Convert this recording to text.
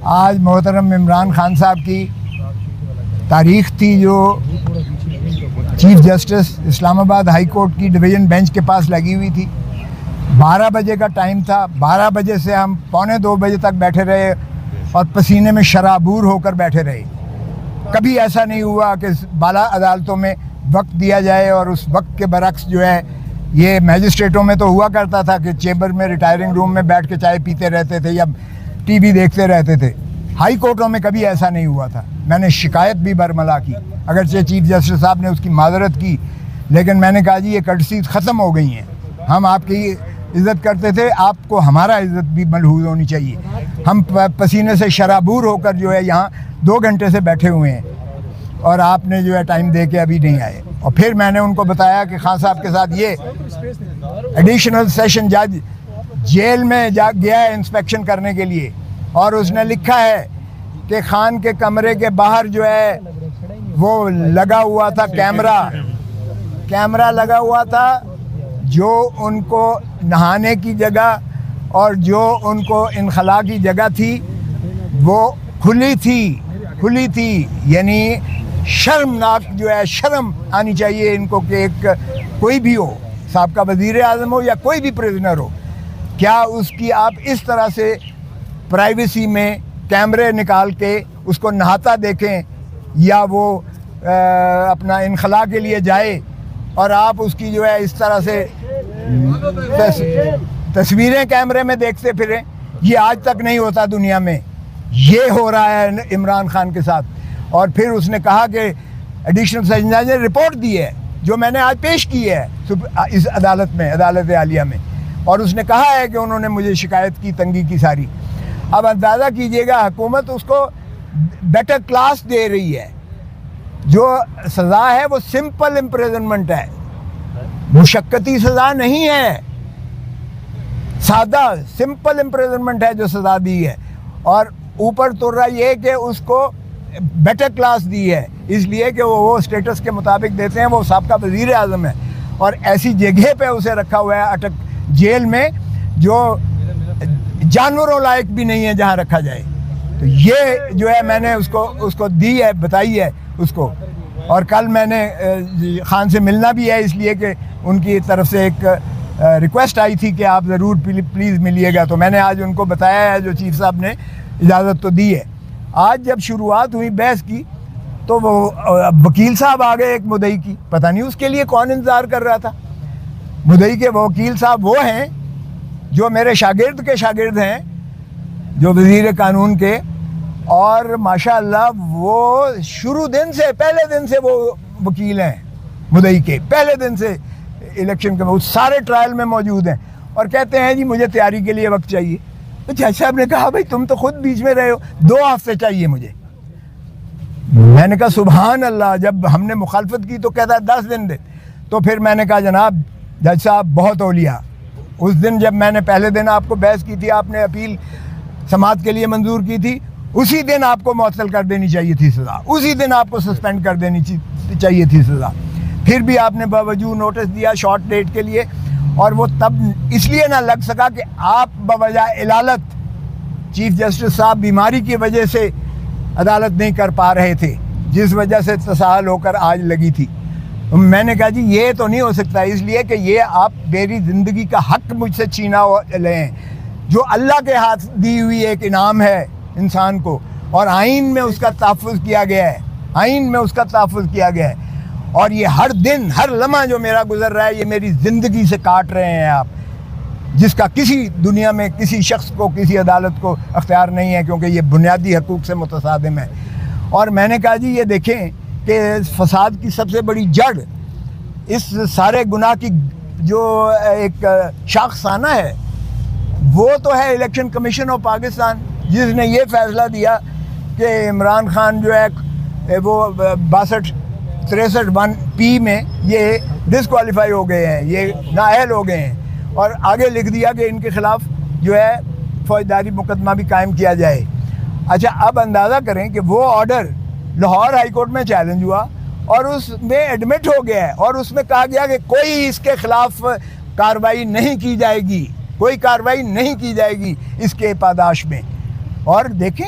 آج محترم عمران خان صاحب کی تاریخ تھی جو چیف جسٹس اسلام آباد ہائی کورٹ کی ڈویژن بینچ کے پاس لگی ہوئی تھی. 12 بجے کا ٹائم تھا. 12 بجے سے ہم 1:45 بجے تک بیٹھے رہے اور پسینے میں شرابور ہو کر بیٹھے رہے. کبھی ایسا نہیں ہوا کہ بالا عدالتوں میں وقت دیا جائے اور اس وقت کے برعکس جو ہے یہ میجسٹریٹوں میں تو ہوا کرتا تھا کہ چیمبر میں ریٹائرنگ روم میں بیٹھ کے چائے پیتے رہتے تھے یا ٹی وی دیکھتے رہتے تھے. ہائی کورٹوں میں کبھی ایسا نہیں ہوا تھا. میں نے شکایت بھی برملا کی, اگرچہ چیف جسٹس صاحب نے اس کی معذرت کی, لیکن میں نے کہا جی یہ کٹسیز ختم ہو گئی ہیں. ہم آپ کی عزت کرتے تھے, آپ کو ہمارا عزت بھی ملحوظ ہونی چاہیے. ہم پسینے سے شرابور ہو کر جو ہے یہاں 2 گھنٹے سے بیٹھے ہوئے ہیں اور آپ نے جو ہے ٹائم دے کے ابھی نہیں آئے. اور پھر میں نے ان کو بتایا کہ خان صاحب کے ساتھ یہ ایڈیشنل سیشن جج جیل میں گیا ہے انسپیکشن کرنے کے لیے, اور اس نے لکھا ہے کہ خان کے کمرے کے باہر جو ہے وہ لگا ہوا تھا کیمرہ لگا ہوا تھا, جو ان کو نہانے کی جگہ اور جو ان کو انخلاء کی جگہ تھی وہ کھلی تھی. یعنی شرمناک جو ہے, شرم آنی چاہیے ان کو کہ ایک کوئی بھی ہو, سابقہ وزیر اعظم ہو یا کوئی بھی پریزنر ہو, کیا اس کی آپ اس طرح سے پرائیویسی میں کیمرے نکال کے اس کو نہاتا دیکھیں یا وہ اپنا انخلاء کے لیے جائے اور آپ اس کی جو ہے اس طرح سے تصویریں کیمرے میں دیکھتے پھریں. یہ آج تک نہیں ہوتا دنیا میں, یہ ہو رہا ہے عمران خان کے ساتھ. اور پھر اس نے کہا کہ ایڈیشنل سیشن جج نے رپورٹ دی ہے جو میں نے آج پیش کی ہے اس عدالت میں, عدالت عالیہ میں, اور اس نے کہا ہے کہ انہوں نے مجھے شکایت کی تنگی کی ساری. اب اندازہ کیجئے گا حکومت اس کو بیٹر کلاس دے رہی ہے. جو سزا ہے وہ سمپل امپریزنمنٹ ہے, مشقتی سزا نہیں ہے, سادہ سمپل امپریزنمنٹ ہے جو سزا دی ہے. اور اوپر تو رہا یہ کہ اس کو بیٹر کلاس دی ہے اس لیے کہ وہ اسٹیٹس کے مطابق دیتے ہیں. وہ سابقہ وزیر اعظم ہے اور ایسی جگہ پہ اسے رکھا ہوا ہے اٹک جیل میں جو جانوروں لائق بھی نہیں ہے جہاں رکھا جائے. تو یہ جو ہے میں نے اس کو دی ہے, بتائی ہے اس کو. اور کل میں نے خان سے ملنا بھی ہے اس لیے کہ ان کی طرف سے ایک ریکویسٹ آئی تھی کہ آپ ضرور پلیز ملیے گا. تو میں نے آج ان کو بتایا ہے, جو چیف صاحب نے اجازت تو دی ہے. آج جب شروعات ہوئی بحث کی تو وہ وکیل صاحب آ گئے ایک مدعی کی, پتہ نہیں اس کے لیے کون انتظار کر رہا تھا. مدعی کے وکیل صاحب وہ ہیں جو میرے شاگرد کے شاگرد ہیں, جو وزیر قانون کے, اور ماشاءاللہ وہ شروع دن سے, پہلے دن سے وہ وکیل ہیں مدعی کے, پہلے دن سے الیکشن کے وہ سارے ٹرائل میں موجود ہیں. اور کہتے ہیں جی مجھے تیاری کے لیے وقت چاہیے. تو جج صاحب نے کہا بھائی تم تو خود بیچ میں رہے ہو, 2 ہفتے چاہیے مجھے. میں نے کہا سبحان اللہ, جب ہم نے مخالفت کی تو کہتا ہے 10 دن دے. تو پھر میں نے کہا جناب جج صاحب بہت اولیاء, اس دن جب میں نے پہلے دن آپ کو بحث کی تھی, آپ نے اپیل سماعت کے لیے منظور کی تھی, اسی دن آپ کو معطل کر دینی چاہیے تھی سزا, اسی دن آپ کو سسپینڈ کر دینی چاہیے تھی سزا. پھر بھی آپ نے باوجود نوٹس دیا شارٹ ڈیٹ کے لیے, اور وہ تب اس لیے نہ لگ سکا کہ آپ بوجہ علالت چیف جسٹس صاحب بیماری کی وجہ سے عدالت نہیں کر پا رہے تھے, جس وجہ سے تساہل ہو کر آج لگی تھی. میں نے کہا جی یہ تو نہیں ہو سکتا, اس لیے کہ یہ آپ میری زندگی کا حق مجھ سے چھینا لیں, جو اللہ کے ہاتھ دی ہوئی ایک انعام ہے انسان کو, اور آئین میں اس کا تحفظ کیا گیا ہے, آئین میں اس کا تحفظ کیا گیا ہے. اور یہ ہر دن ہر لمحہ جو میرا گزر رہا ہے یہ میری زندگی سے کاٹ رہے ہیں آپ, جس کا کسی دنیا میں کسی شخص کو, کسی عدالت کو اختیار نہیں ہے, کیونکہ یہ بنیادی حقوق سے متصادم ہے. اور میں نے کہا جی یہ دیکھیں کہ فساد کی سب سے بڑی جڑ, اس سارے گناہ کی جو ایک شاخسانہ ہے وہ تو ہے الیکشن کمیشن آف پاکستان, جس نے یہ فیصلہ دیا کہ عمران خان جو ہے وہ 63(1)(p) میں یہ ڈسکوالیفائی ہو گئے ہیں, یہ نااہل ہو گئے ہیں, اور آگے لکھ دیا کہ ان کے خلاف جو ہے فوجداری مقدمہ بھی قائم کیا جائے. اچھا اب اندازہ کریں کہ وہ آرڈر لاہور ہائی کورٹ میں چیلنج ہوا اور اس میں ایڈمٹ ہو گیا ہے, اور اس میں کہا گیا کہ کوئی اس کے خلاف کارروائی نہیں کی جائے گی, کوئی کارروائی نہیں کی جائے گی اس کے پاداش میں. اور دیکھیں